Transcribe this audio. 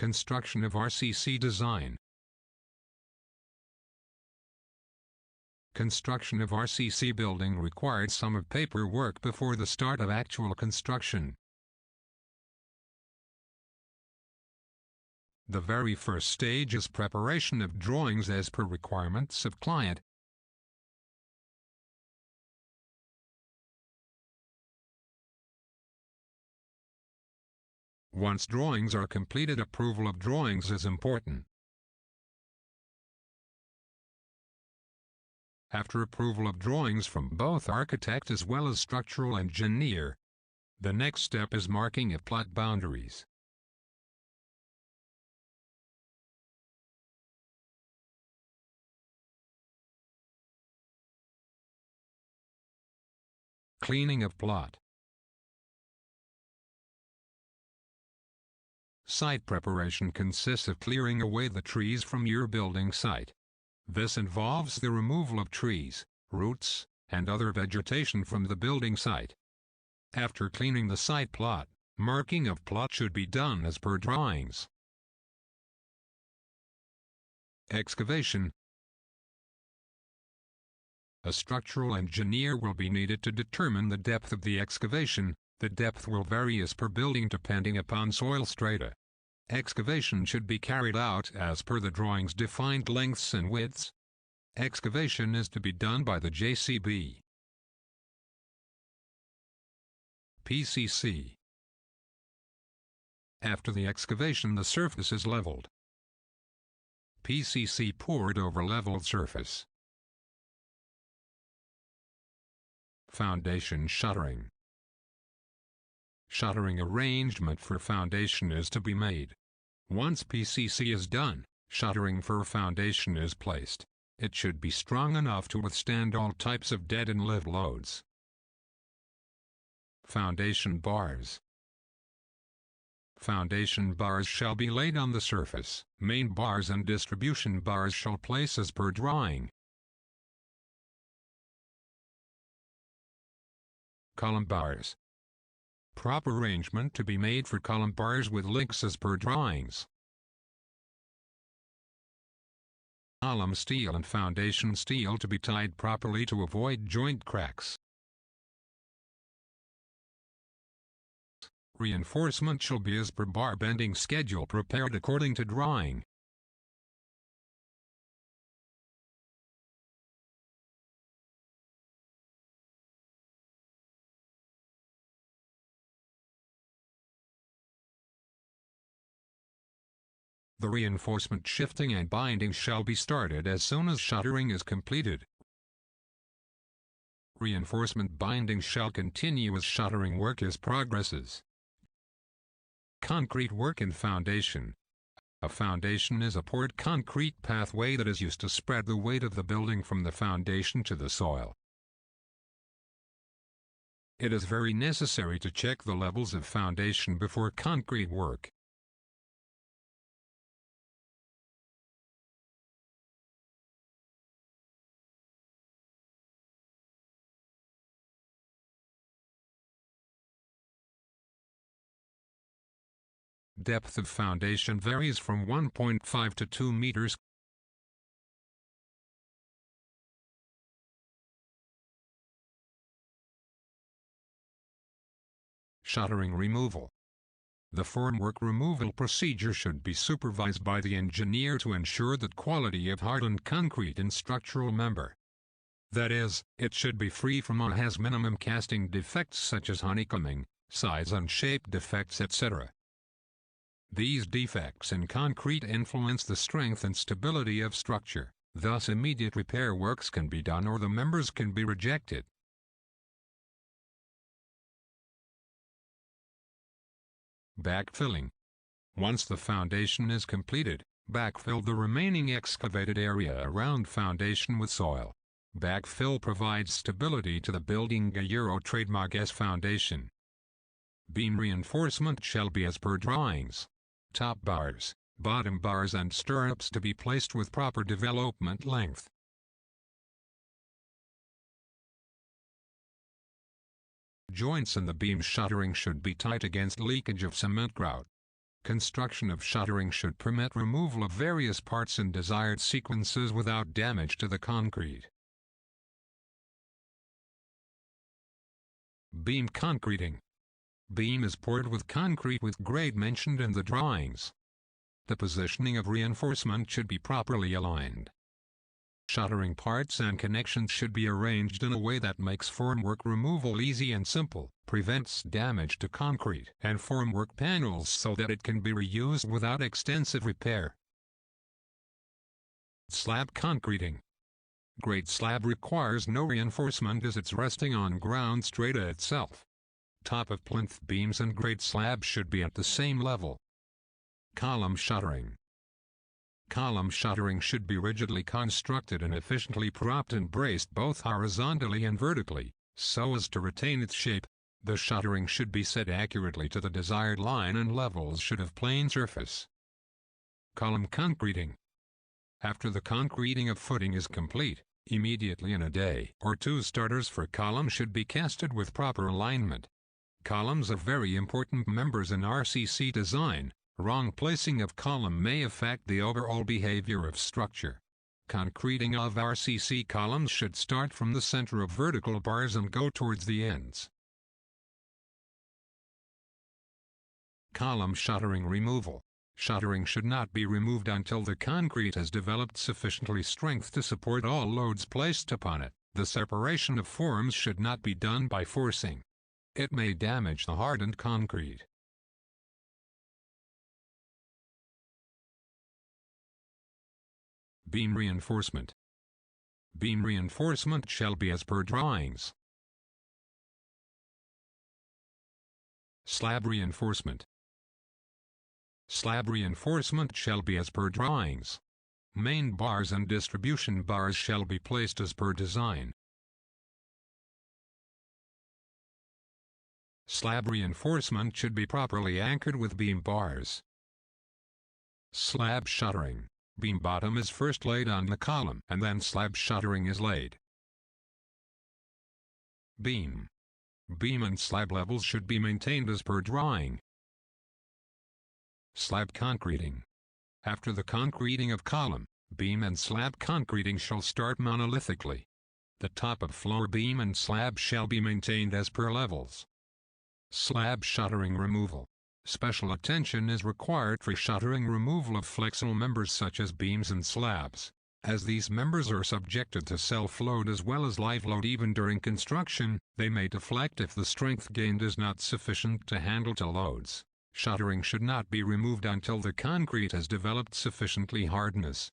Construction of RCC design. Construction of RCC building required some of paperwork before the start of actual construction. The very first stage is preparation of drawings as per requirements of client. Once drawings are completed, approval of drawings is important. After approval of drawings from both architect as well as structural engineer, the next step is marking of plot boundaries. Cleaning of plot. Site preparation consists of clearing away the trees from your building site. This involves the removal of trees, roots, and other vegetation from the building site. After cleaning the site plot, marking of plot should be done as per drawings. Excavation. A structural engineer will be needed to determine the depth of the excavation. The depth will vary as per building depending upon soil strata. Excavation should be carried out as per the drawings defined lengths and widths. Excavation is to be done by the JCB. PCC. After the excavation, the surface is leveled. PCC poured over leveled surface. Foundation shuttering. Shuttering arrangement for foundation is to be made. Once PCC is done, shuttering for foundation is placed. It should be strong enough to withstand all types of dead and live loads. Foundation bars. Foundation bars shall be laid on the surface. Main bars and distribution bars shall place as per drawing. Column bars. Proper arrangement to be made for column bars with links as per drawings. Column steel and foundation steel to be tied properly to avoid joint cracks. Reinforcement shall be as per bar bending schedule prepared according to drawing. The reinforcement shifting and binding shall be started as soon as shuttering is completed. Reinforcement binding shall continue as shuttering work progresses. Concrete work in foundation. A foundation is a poured concrete pathway that is used to spread the weight of the building from the foundation to the soil. It is very necessary to check the levels of foundation before concrete work. Depth of foundation varies from 1.5 to 2 meters. Shuttering removal. The formwork removal procedure should be supervised by the engineer to ensure that quality of hardened concrete and structural member. That is, it should be free from or has minimum casting defects such as honeycombing, size and shape defects, etc. These defects in concrete influence the strength and stability of structure, thus immediate repair works can be done or the members can be rejected. Backfilling. Once the foundation is completed, backfill the remaining excavated area around foundation with soil. Backfill provides stability to the building. Trademark as foundation. Beam reinforcement shall be as per drawings. Top bars, bottom bars and stirrups to be placed with proper development length. Joints in the beam shuttering should be tight against leakage of cement grout. Construction of shuttering should permit removal of various parts in desired sequences without damage to the concrete. Beam concreting. Beam is poured with concrete with grade mentioned in the drawings. The positioning of reinforcement should be properly aligned. Shuttering parts and connections should be arranged in a way that makes formwork removal easy and simple, prevents damage to concrete and formwork panels so that it can be reused without extensive repair. Slab concreting. Grade slab requires no reinforcement as it's resting on ground strata itself. Top of plinth beams and grade slab should be at the same level. Column shuttering. Column shuttering should be rigidly constructed and efficiently propped and braced both horizontally and vertically, so as to retain its shape. The shuttering should be set accurately to the desired line and levels should have plane surface. Column concreting. After the concreting of footing is complete, immediately in a day or two starters for column should be casted with proper alignment. Columns are very important members in RCC design. Wrong placing of column may affect the overall behavior of structure. Concreting of RCC columns should start from the center of vertical bars and go towards the ends. Column shuttering removal. Shuttering should not be removed until the concrete has developed sufficiently strength to support all loads placed upon it. The separation of forms should not be done by forcing. It may damage the hardened concrete. Beam reinforcement. Beam reinforcement shall be as per drawings. Slab reinforcement. Slab reinforcement shall be as per drawings. Main bars and distribution bars shall be placed as per design. Slab reinforcement should be properly anchored with beam bars. Slab shuttering. Beam bottom is first laid on the column and then slab shuttering is laid. Beam. Beam and slab levels should be maintained as per drawing. Slab concreting. After the concreting of column, beam and slab concreting shall start monolithically. The top of floor beam and slab shall be maintained as per levels. Slab shuttering removal. Special attention is required for shuttering removal of flexible members such as beams and slabs, as these members are subjected to self-load as well as live load even during construction. They may deflect if the strength gained is not sufficient to handle the loads. Shuttering should not be removed until the concrete has developed sufficiently hardness,